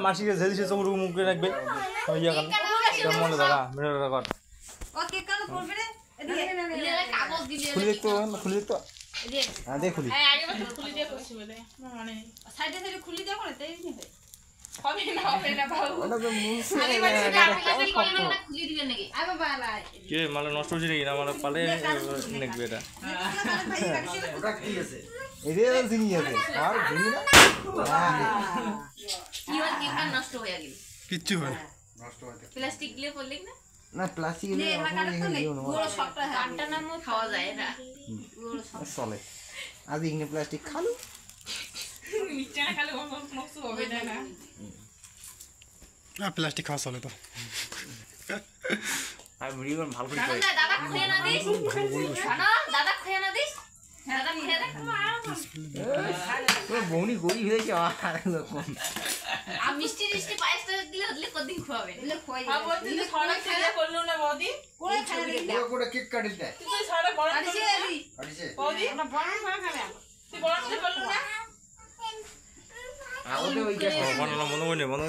মাসিকে ঝেলি সে চোখ মুখে রাখবে ইয়া কেন মনে দাদা মেরে কর খুলে দেখতো খুলে দেখতো হ্যাঁ দেখ খুলি মালে নষ্ট হচ্ছে নাকি না মানে পালে দেখবে এটা কিচ্ছু হয় প্লাস্টিক গুলো পড়লে না প্লাস্টিক খাওয়া যায় না চলে আজ ইংনে প্লাস্টিক খালো প্লাস্টিক খাওয়া চলে তো আমি ভিডিও ভালো করে দাদা খেয়ে না দিস দাদা খেয়ে না দিস দাদা খেয়ে দেখ বউনি গরিব হয়েছে আর মিষ্টি মিষ্টি পায়েসটা দিলে হলে কতদিন খাওয়াবে দিলে খোয়াই হ্যাঁ বলতে তো ছড়া খেয়ে করলো না বৌদি কোড়ে খাবে কোড়ে কেক কাটি দেয় তুই তো ছড়া বড় কাটিছে বৌদি আমরা বড় করে খাবে তুই বড় করলো না আওতে ওই কে বড় না মনে মনে